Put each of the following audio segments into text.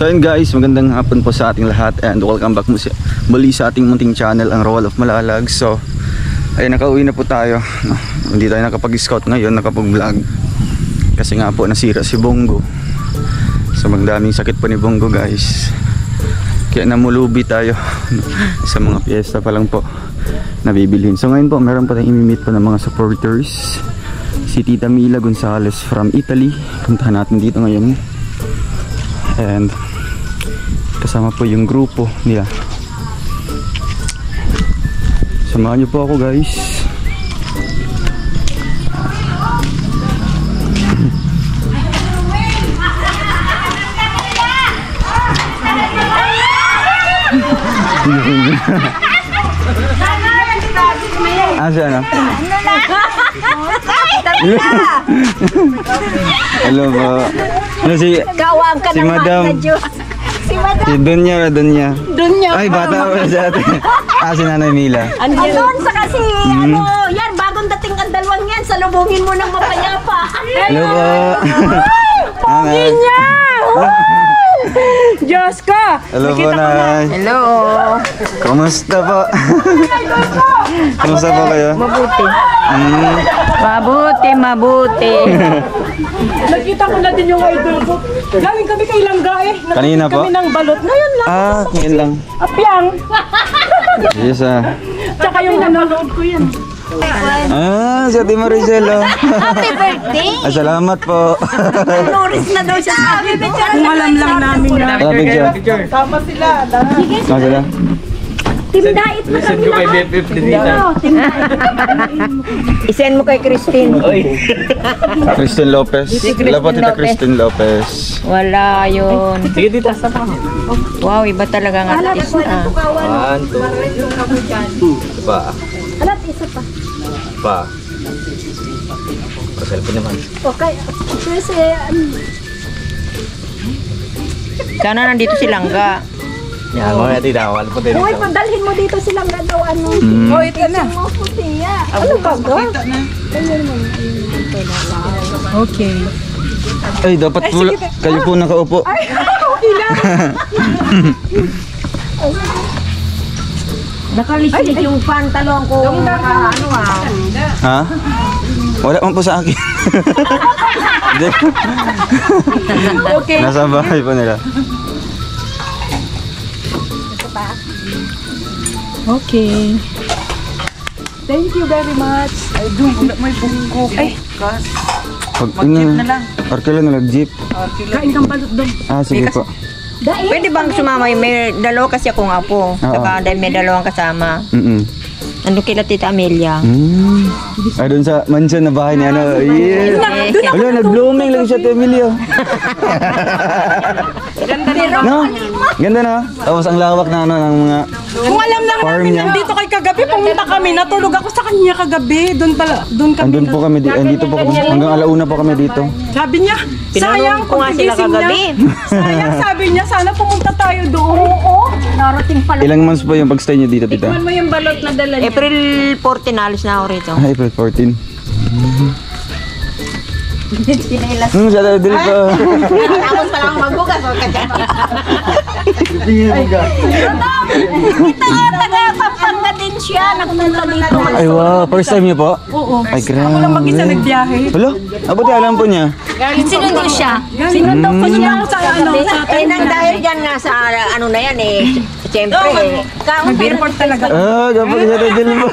So yun guys, magandang hapon po sa ating lahat and welcome back muli sa ating munting channel, ang Royal of Malalag. So ay nakauwi na po tayo. Hindi tayo nakapag-scout ngayon, nakapag-vlog kasi nga po nasira si Bongo. So magdaming sakit po ni Bongo guys, kaya namulubi tayo sa mga piyesta pa lang po nabibilhin. So ngayon po meron pa tayong imi-meet pa ng mga supporters, si Tita Mila Gonzalez from Italy. Puntahan natin dito ngayon and kasama po yung grupo nila. Samahan niyo po ako guys. Asa na? Hello po. Ano si Madam? Si Dunya. Ay, bata pa sa atin. Si Nanay Mila. Andun sa kasi, yan, bagong dating ang dalawang yan, salubungin mo ng mapayapa. Hello po. Pogi niya! Diyos ko! Hello po, Nay. Hello! Kumusta po? Kumusta po kayo? Mabuti. Mabuti. Nakita ko na din yung idol ko. Galing kami kay Langga eh. Kanina po? Kami ng balot. Ngayon lang. Ngayon lang. Apyang. Yes Tsaka yung nanonood ko yan. Si Ate Maricel. Happy birthday! Salamat po. Flores na daw siya. Happy picture. Kung alam lang namin na. Picture. Tama sila. Sila? Team Dait mo kami lahat. I-send mo kay Christine. Christine Lopez. Wala po Tita Christine Lopez. Wala yun. Sige dito, sapa ka. Wow, iba talaga ng artista. 1, 2, pa. Alat, isa pa. Pa. Pa-selfie naman. Okay. Kasi, Sana nandito si Langga. Yan, mga natin dawal po din. uy, padalhin mo dito silang gadaw, ano. Oh, ito na. Mo po siya. Ano ba go? Okay. Ay, dapat po, kayo po nakaupo. Ay, okay lang. Nakalisig yung pantalon ko. Ano Ha? Wala man po sa akin. Hindi. Okay. Nasa bahay po nila. Okay. Thank you very much. Ay, doon. May bungko. Ay, Mag-jeep na lang. Arkela na lang, jeep. kain kang balot doon. Sige po. Pwede bang sumama? May dalawa kasi akong apo. Saka may dalawang kasama. Nandun kila Tita Amelia. Ay, doon sa mansion na bahay ni ano. Yeah. Wala, nag-blooming lang siya, Tita Amelia. No? Ganda na. Tapos ang lawak na ano ng mga Kung alam lang farm namin niya. nandito kay kagabi, pumunta kami. Natulog ako sa kanya kagabi. Doon kami. Andun po kami, dito po kami. Hanggang alauna po kami dito. Sabi niya, sayang Pinanood ko nga sila pagigising kagabi. niya. Sayang, sabi niya, sana pumunta tayo doon. Oo, narating pala. Ilang months po yung pagstay niyo dito, tita? Tikman mo yung balot na dala niya. April 14 alis na ako rito. April 14. Siya tayo dito. Tapos pala akong magbugas. Taga-Pampanga din siya. Nagpunta dito. Ay wow, first time niyo po? Oo. Ay grabe. Ako lang mag-isa nagbiyahe. Hello? Abuti alam po niya. Sinundo siya. Sinundo ko siya ako sa Nang dahil dyan nga sa ano na yan eh. Siyempre Nag-report talaga. Kapag siya tayo dito po.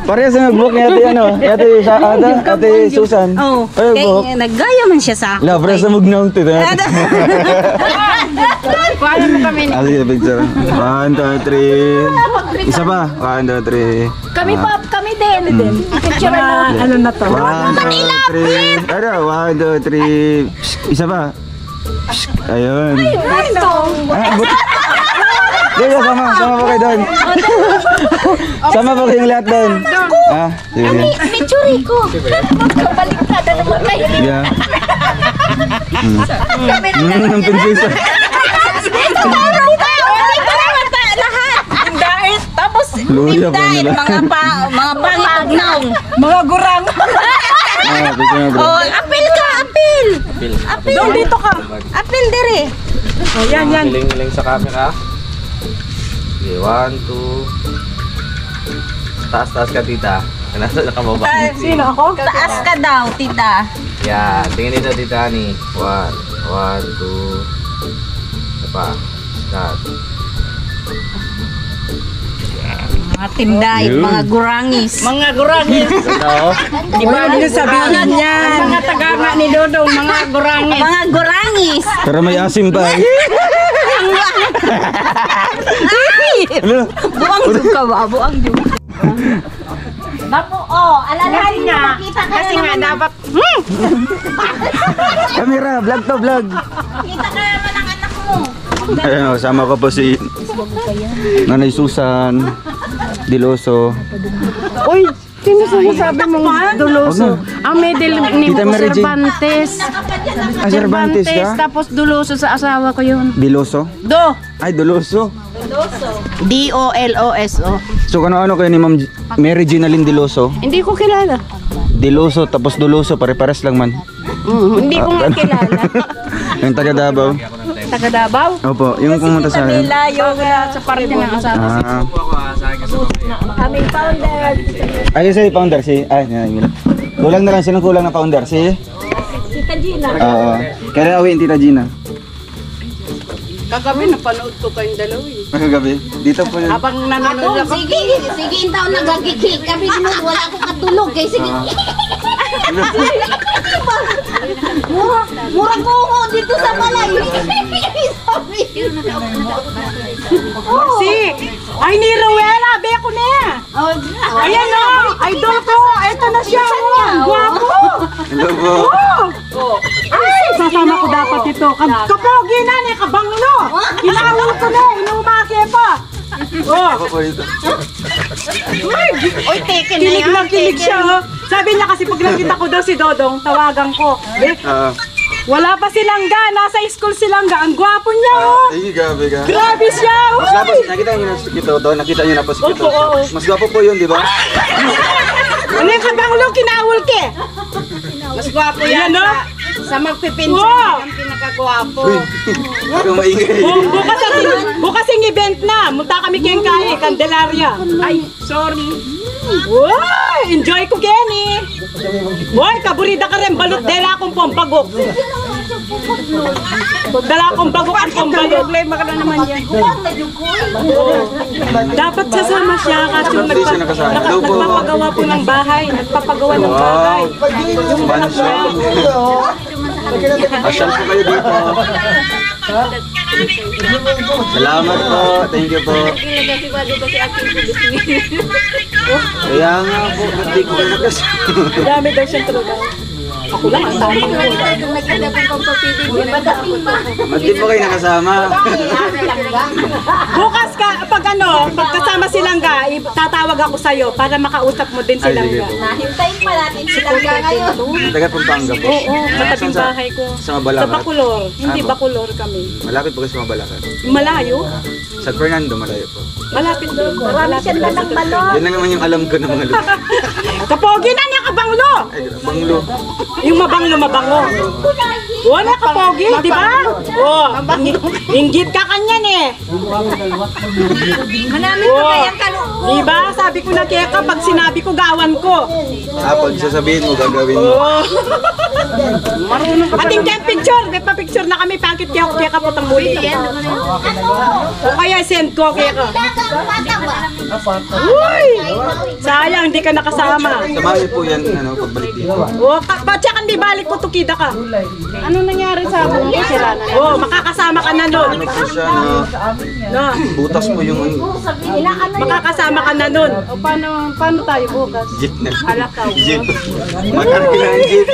Parehas na nag-book ni ate ano. Ate Susan. Oo. Ay, book. Naggaya man siya sa La, parehas na mag-noun tita. paano mo kami? Sige, picture. 1, 2, 3. Isa pa. 1, 2, 3. Kami din. Picture na. Ano na to? 1, 2, 3. Ano? 1, 2, 3. Isa pa. Ayun. Ito. Sige, sama po kayo doon. Sama po kayong lahat doon. Sige. Picture ko. Baliktad na naman kayo. Yeah. Ang prinsesa. Dahil tapos Luya pa nila. mga pangitugnaw. Mga gurang. Picture na bro. Apil ka, apil. apil. Apil. Apil. Dong, dito ka. Apil dire. Oh, yan, yan. Iling-iling sa camera. Okay, 1, 2. Taas-taas ka, tita. Nasa nakababa. Sino ako? Taas ka daw, tita. Yan. Tingin dito, tita ni. 1, 2. Isa pa. Start. Mga tinday, mga gurangis. Mga gurangis. Ano? Di ba nyo sabihin yan? Mga tagama ni Dodong, mga gurangis. Mga gurangis. Pero may asim pa. Ay! Buang juga ba? Buang juga. Bapo, alalahanin niya. Makita ka Kasi nga naman. dapat, Camera, vlog to vlog. Kita ka naman ang anak mo. Ayun, kasama ko po si Nanay Susan Diloso. uy, sino sinasabi mong Duloso? Ang middle name Tita ko, Mary Jane. Cervantes. Ah, Cervantes ka? Tapos Duloso sa asawa ko yun. Diloso? Do. Ay, Diloso. D-O-L-O-S-O. So ano kayo ni Ma'am Mary Ginalyn Diloso? Hindi ko kilala. Diloso tapos Duloso, pare-pares lang man. Hindi ko nga kilala. Yung taga Davao. Taga Davao? Opo, yung pumunta sa akin. Layo na sa parte ng asawa. Ah, Aming founder. ayun si founder si. Ay, yun. Kulang na lang sinong kulang na founder si. Tita Gina. Oo. Kailan awin Tita Gina? Kagabi napanood ko kayong dalawa eh. Magagabi. Dito po yun. Habang nanonood ako. Sige, intaw nagagikik. Kami sunod, wala akong katulog. Kaya sige. Mura ko dito sa balay. Sabi. Si! Ay ni Rowella! Beko na! Ayan o! Idol ko! Eto na siya! Guwapo! Hello po. Ay! Sasama ko dapat ito. Kapogi na ni kabanglo! Kinawal ko na! Inumake pa! Oh! Ako po dito. Uy, teken na Kilig yan. na kilig siya oh! Sabi niya kasi pag nakita ko daw si Dodong, tawagan ko. Ah, Wala pa silang ga! Nasa school silang ga! Ang gwapo niya oh! ay, gabi ka. Grabe siya! Mas gwapo, Uy! nakita niyo na si Kito to, nakita niyo na po si Kito. Opo, oo. Mas gwapo po yun, di ba? Ano yung kabanglo? Kinawal ke! Mas gwapo yan no? Sa magpipinsan ang pinakagwapo. Uy, ikaw maingay. Bukas yung event na. Munta kami kayong kaya, Candelaria. Ay, sorry. Wow! Enjoy ko, Kenny. Boy, kaburida ka rin. Balot dela akong pompagok. Dala akong bagok at pompagok. Problema ka na naman yan. Dapat sasama siya kasi yung nagpapagawa po ng bahay. Nagpapagawa ng bahay. Wow! Mansion. Asyal po kayo dito. Salamat po. Thank you po. Kaya nga po, hindi ko kayo nakas. Dami daw siyang trabaho. Ako lang ang tama ko. Mati po kayo nakasama. Bukas ka, pag pagkasama silang ga, tatawag ako sa'yo para makausap mo din Ay, silang sige ga. po. Nahintayin pa natin sila ngayon. Taga Pampanga po. Oo, matabing bahay ko. Sa Sa Mabalacat. Bacolor. Hindi Tama. Bacolor kami. Malapit po kayo sa Mabalacat. Malayo. San Fernando, malayo po. Malapit doon. Marami siyang dalang balon. Yan lang naman yung alam ko ng mga lugar. Kapogi na niya kabanglo! Ay, banglo. Yung mabango, mabango. Wala kapogi, di ba? Oh, inggit ka kanyan eh. Manami Oh. pa kayang kalungko. Di ba? Sabi ko na kaya ka, pag sinabi ko, gawan ko. Pag sasabihin mo, gagawin mo. Oh. Marunong ka pa. Ating kaya picture. May pa-picture na kami. Pakit kaya ka po tang muli. O kaya send ko kaya ka. Uy! Sayang, hindi ka nakasama. Samahin po yan, pagbalik dito. O, tsaka di balik ko tukida ka. Ano nangyari sa abong ko? Sira na. O, makakasama ka na nun. Ano po siya na No. butas po yung Makakasama ka na nun. O, paano tayo bukas? jeep na. Alakaw. Jeep. Magkano ang jeep?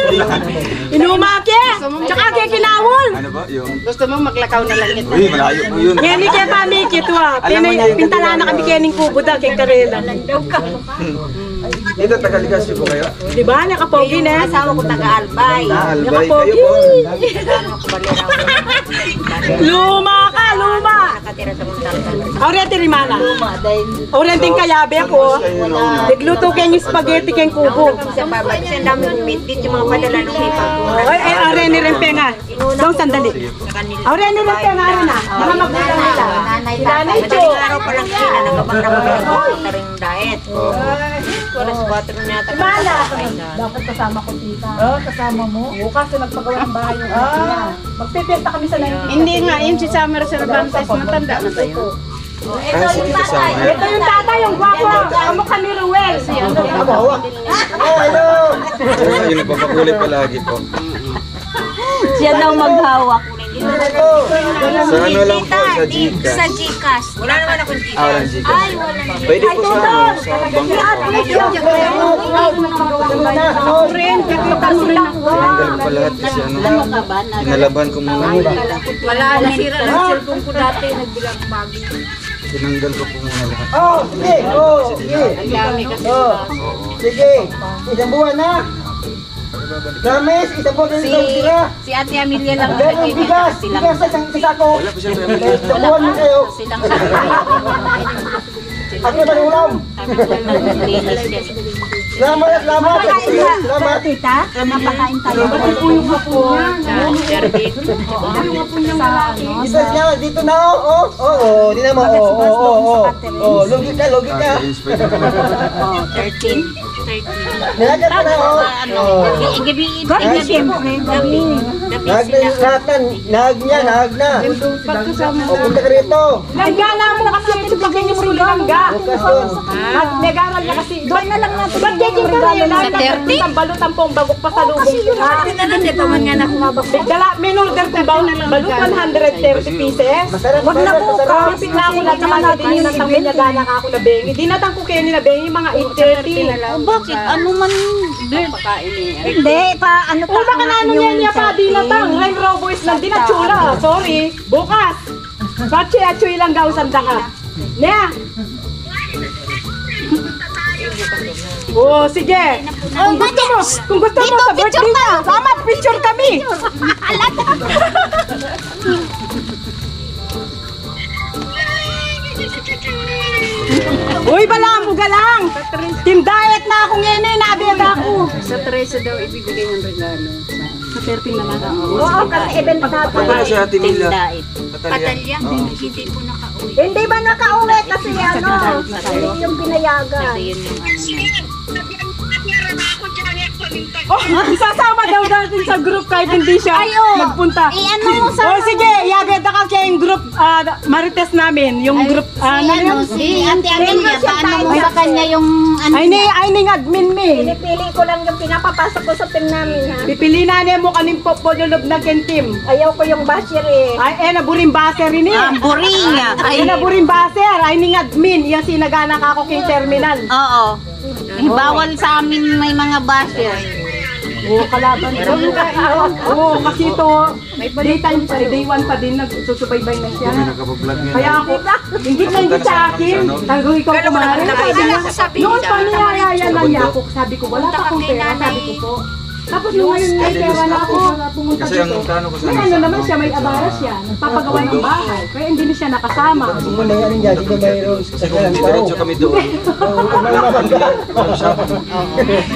Inumake! Tsaka kaya kinawol! Ano ba? Yung... Gusto mo maglakaw na lang ito. Uy, malayo po yun. Kaya kaya kami kito ah. Alam mo niya yung Pintala na kami kaya ning kubo da kay Karela. Dito, Tagaligasyo po kayo. Di ba? Nakapogi na. Asawa ko taga-albay. Albay kayo po. Luma ka, luma! tira sa Montalban. Oriente rimana. Oriente yung kayabe ko. Nagluto kayo yung spaghetti kayong kubo. Sa babag, kasi ang dami umitit yung mga padala nung ipa. Ay, Oriente rin nga. Dong sandali. Oriente rin nga rin na. Mga magbilang nila. Nanay Madaling Cho. araw pa lang sila, nagabang na mga ring diet. Oras 4 na yata. Mala. Dapat kasama ko tita. Kasama mo? Bukas na nagpagawa ng bahay yung sila. Magpipesta kami sa 19. Hindi nga, yun si Summer Cervantes, matanda na tayo. Ah, sige, kasama. Ito yung tata, yung gwapo. Kamukha ni Ruel. Yun, nagpapakulit palagi po. Siya daw maghawak. Sa ano lang po, sa Gcash. Sa Gcash. Wala naman akong chika. Ah, walang Gcash. Ay, wala. Pwede po sa ano, sa bangko po. Tinanggal ko pa lahat kasi ano, pinalaban ko muna. Wala, nasira lang cellphone ko dati, nagbilang bago. Tinanggal ko po muna lahat. Ang dami kasi. Sige, isang buwan na. Games, isang buwan na Si, isang tira. si Ate Amelia lang Ganun, nakikita bigas, silang bigas sa isang sako. Wala pa siya sa Isang buwan na kayo. silang Ako na ulam. linis yan. Salamat, salamat. Salamat. Tita, napakain tayo. Isa niya, dito na di na mo. Lugit ka. Oh, 13. Nilagat ka na, Gabi Nahag na. Punta ka rito. Langgana mo kasi ito pag yung langga. Bukas yun. At nag-aral na kasi. Doon na lang natin. Ba't ganyan ka rin? Sa 30? Ang balot ang pong bagok pa sa lubong. Minurder ko ba? Balot 130 pieces. Masarap, Wag na masarap, po. masarap. Kapit na ako lang naman natin yung natang niya ako na bengi. Dinatang ko kayo nila bengi mga 8:30. Bakit? Ano man Hindi, ano Una ka na ano yan niya pa, dinatang. Rain Raw Boys lang, dinatsura. Sorry. Bukas. Pachi-achoy lang gawsan ka. Nya. Oh, sige. Kung gusto mo sa birthday na, sama, picture kami. Uy, bala mo galang. Team diet na ako ngayon eh, nabiyag ako. Sa 13 daw ibibigay ng regalo. Sa 13 na lang. Oo, kasi event natin. Patala si Ate Mila. Patalya? Hindi po nakauwi. Hindi ba nakauwi kasi yung pinayagan. Kasi yun yung ano. Oh, sasama daw natin sa group kahit hindi siya magpunta. ano mo sa... Oh, sige, yagad ka kayong group Marites namin, yung group si Ate Amelia, paano mo sa kanya yung ano ay ning admin me. Pinipili ko lang yung pinapapasok ko sa team namin, ha? Pipili na niya mo kaning popololob na kentim. Ayaw ko yung basher eh. Ay, naburing baser rin eh. Buringa. Ay, naburing baser. Ay, ning admin. Yan sinagana ka ako kay terminal. Oo. Bawal sa amin may mga basher. Oo, kalaban. Oo, kasi ito, daytime pa, day 1 pa din, nagsusubaybay na siya. Nakapag-vlog niya. Kaya ako, hindi sa akin. Hanggang ikaw kumari. Noon pa niyayaya lang niya ako. Sabi ko, wala pa akong pera. Sabi ko po. Tapos nung ngayon may pera na ako, pumunta Kasi ang dito. plano ko May sana ano naman siya, may abara siya. Nagpapagawa ng bahay. Kaya hindi na siya nakasama. Kung may ano dyan, sino mayroon? Kasi kung diretso kami doon,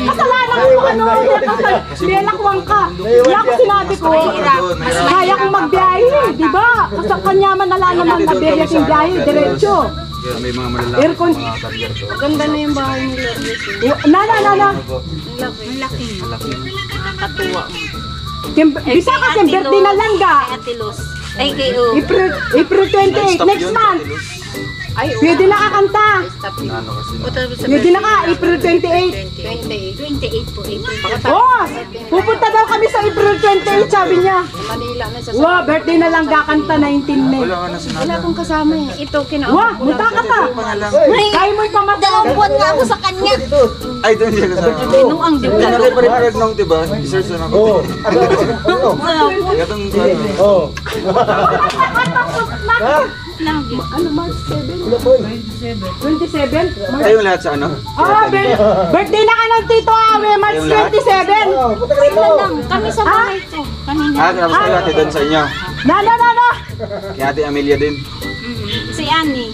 Kasalanan ko ano, belakwang ka. Kaya ako sinabi ko, kaya kong magbiyahe, di ba? Kasi kanyaman na lang naman na biyahe yung biyahe, diretso. kaya may mga malalaki Aircon. mga karyer doon. Ganda na yung bahay ni Lourdes. Na. Malaki. Nakakatuwa. Bisa kasi birthday na langga. Kay Ate Luz. Ay, kayo. April 28, next month. Ay, Pwede na kakanta. Ano kasi Pwede na ka, April 28. 28 po. Oh, pupunta daw kami sa April 28, sabi niya. Wow, birthday na lang kakanta 19 May. wala ka na sinada. Akong kasama eh. Ito, Wow, munta ka pa. Kaya mo'y pamasaw. Dalawang buwan nga ako sa kanya. Ay, doon siya kasama. Nung ang Hindi na kayo pare-pareg nung, diba? I-search na ako. Kaya itong ano. Ano, March 7? 27? Kayong lahat sa ano? Birthday na ka ng Tito Awe, March 27. Kami sa bahay ko. Kanina. Tapos kayo ate doon sa inyo. Na. Kaya Ate Amelia din. Ani.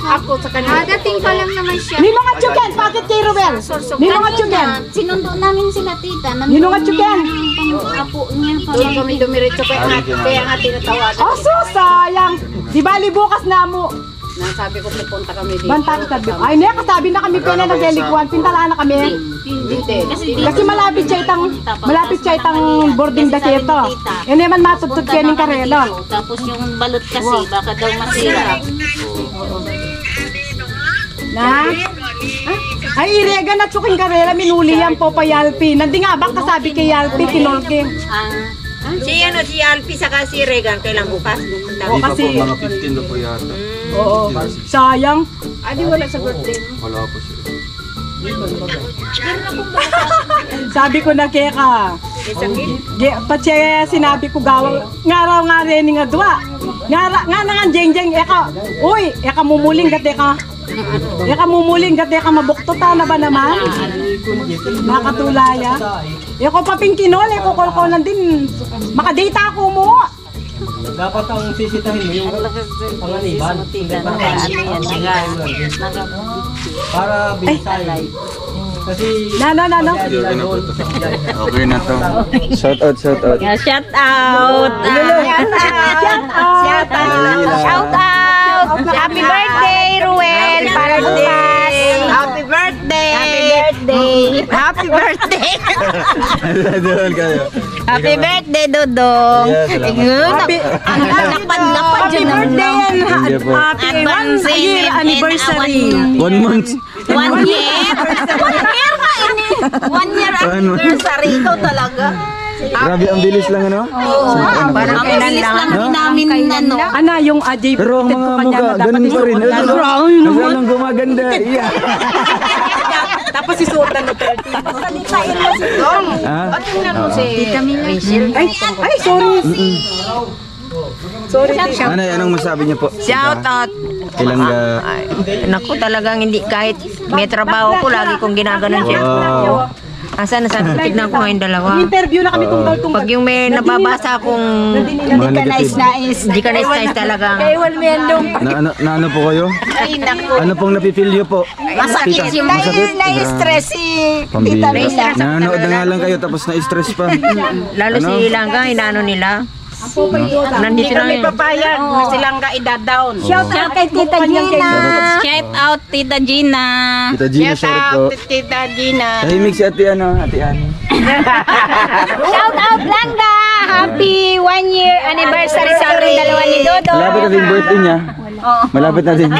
Ako sa kanila. Dating pa lang naman siya. May mga tsuken, bakit kay Ruel? May mga tsuken. Sinundo namin sila tita. Yun ang tsuken. Apo niya pa. Doon kami dumiretso kaya nga tinatawagan. Oh, so sayang. Di bali bukas na mo. Nasabi ko pupunta kami dito. Banta sabi. Ay, niya kasabi na kami pala naglilikuan. Pintalaan na kami. Kasi malapit siya itang boarding da dito. Yan naman matutut kayo ng karelo. Tapos yung balot kasi, baka daw masira. Na? Ay, irega na tsuking karela, minuli yan po pa Yalpi. Nandi nga ba kasabi kay Yalpi, kinolke. Si Alpi saka si Regan kailan bukas? Hindi pa po, mga 15 na po yata. Oo. Sayang. Adi wala sa birthday mo. Wala po siya. Sabi ko na kaya ka. Patse sinabi ko gawang ngaraw nga rin nga dua. Nga nangan jeng eka. Uy, eka mumuling gate ka. Eka mumuling gate ka mabuktuta na ba naman? Nakatulaya. Eko papingkinol, eko kolkolan din. Makadata ako mo. Dapat ang sisitahin mo yung panganiban. Para binisay. Kasi No. Okay na to. Shout out. Shout out! Shout out! Shout out! Happy birthday, Ruel! Para bukas! Happy birthday! Happy birthday! Doon kayo. Happy birthday, Dodong! Lapad Happy birthday and Hindi po. happy 1 year anniversary. 1 month. 1 year? 1 year ka ini. 1 year anniversary. Ikaw talaga. Grabe, ang bilis lang ano? Parang Ang kailan bilis lang. lang namin ano. Ana, yung AJ Pero ang mga mukha, ganun pa rin. Masyadong gumaganda. Iya. Tapos isuotan mo 30. Tita Rachel. Ay, sorry. Sorry. Nanay, anong masabi niyo po? Shout out. Kailan ka? Naku, talagang hindi kahit may trabaho ko, lagi kong ginaganon siya. Asan tignan ko ngayong dalawa. Interview na kami tungkol. Pag yung may nababasa akong Mga negative. hindi ka nice talaga. Na ano po kayo? Ano pong napipil niyo po? Masakit. Masakit? Na-stress si Pambira. Nanonood na nga lang kayo tapos na-stress pa. Lalo si Langga, inaano nila. Nandito na yun. Papayag. Silang ka idadaon. Shout out kay Tita Gina. Shout out Tita Gina. Tita Gina, shout po. Tita Gina. Tahimik si Ate Ate Ani. Shout out Langga. Happy 1 year anniversary sa aming dalawa ni Dodo. Malapit na din birthday niya. Malapit na din.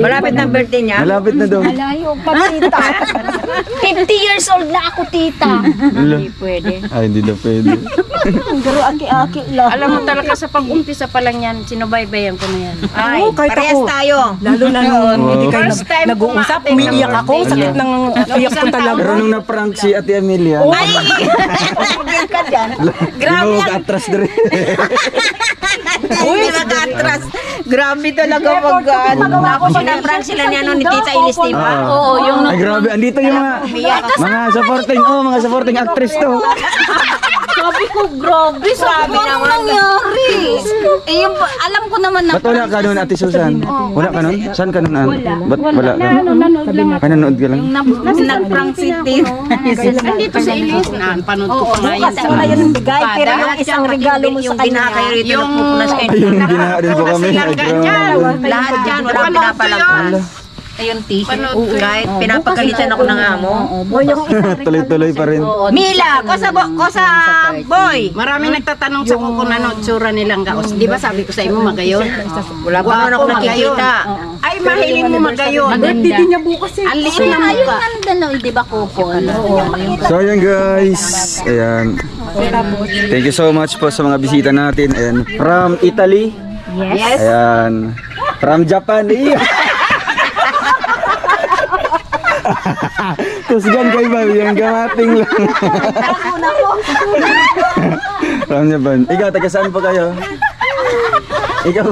Malapit ng birthday niya. Malapit na daw. Malayo pa tita. 50 years old na ako tita. Hindi pwede. Ay, hindi na pwede. Pero aki-aki lang. Alam mo talaga sa pag-umpisa pa lang yan, sinubaybayan ko na yan. Ay, kahit parehas ako. tayo. Lalo na nung hindi kayo First time nag-uusap, umiiyak ako. Sakit ng iyak ko talaga. Pero nung na-prank si Ate Amelia, Ay! grabe mo ka-atras na rin. Uy, nag-atras. Grabe talaga mag-ano. Tapos sinaprank sila niya ni Tita Ilis, diba? Oo, yung Ay, grabe. Andito yung mga supporting actress to. sabi ko, grabe, sabi ko, anong nangyari? Eh, yung, alam ko naman na. Ba't wala ka nun, Ate Susan? Wala ka nun? Saan ka nun? Ba't wala ka? Nanonood lang ako. Ay, nanood ka lang? Nag-prank si Tita. Nandito sa Ilis. Panood ko pa nga yan sa bigay, pero yung isang regalo mo sa Yung kanya. binakay rito ng pupunas kayo. Ayun, ginawa din po kami. Ay, grabe. Lahat yan, walang pinapalagpan. Ayun, t-shirt. Kahit pinapagalitan ako ng amo. Tuloy-tuloy pa rin. Mila, kosa boy. Marami nagtatanong sa ko kung ano tsura nilang gaos. Di ba sabi ko sa imo magayon? Wala pa naman ako nakikita. Ay, mahiling mo magayon. Maganda. Niya bukas eh. Ang liit na Ayun mukha. nga dalaw, di ba, Coco? So ayan guys, ayan. Thank you so much po sa mga bisita natin. Ayan, from Italy. Yes. Ayan, from Japan. Iya. Kusgan kayo ba? Yung gamating lang. From Japan. Ikaw, taga saan po kayo? Ikaw.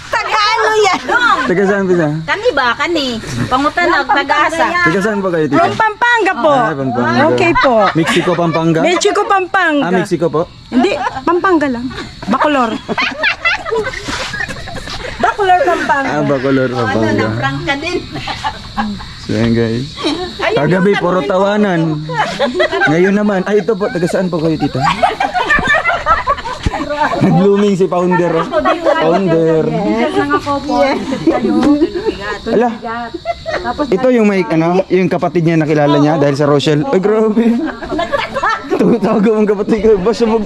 Taga ano yan? Taga saan po siya? Kani ba? Kani. Pangutan nag-asa. Taga saan po kayo, tita? From Pampanga po. Ah, Pampanga. Okay po. Mexico, Pampanga? Mexico, Pampanga. Ah, Mexico po? Hindi, Pampanga lang. Bacolor. Bacolor, Pampanga. Ah, Bacolor, Pampanga. Prank ka din. So yan guys. Kagabi, puro tawanan. Ngayon naman, ay ito po, taga saan po kayo, tita? Nag-blooming si Founder. Oh. Founder. Ala. Ito yung may ano, yung kapatid niya nakilala niya dahil sa Rochelle. Ay grabe. Tawag mo ang kapatid ko, boss mo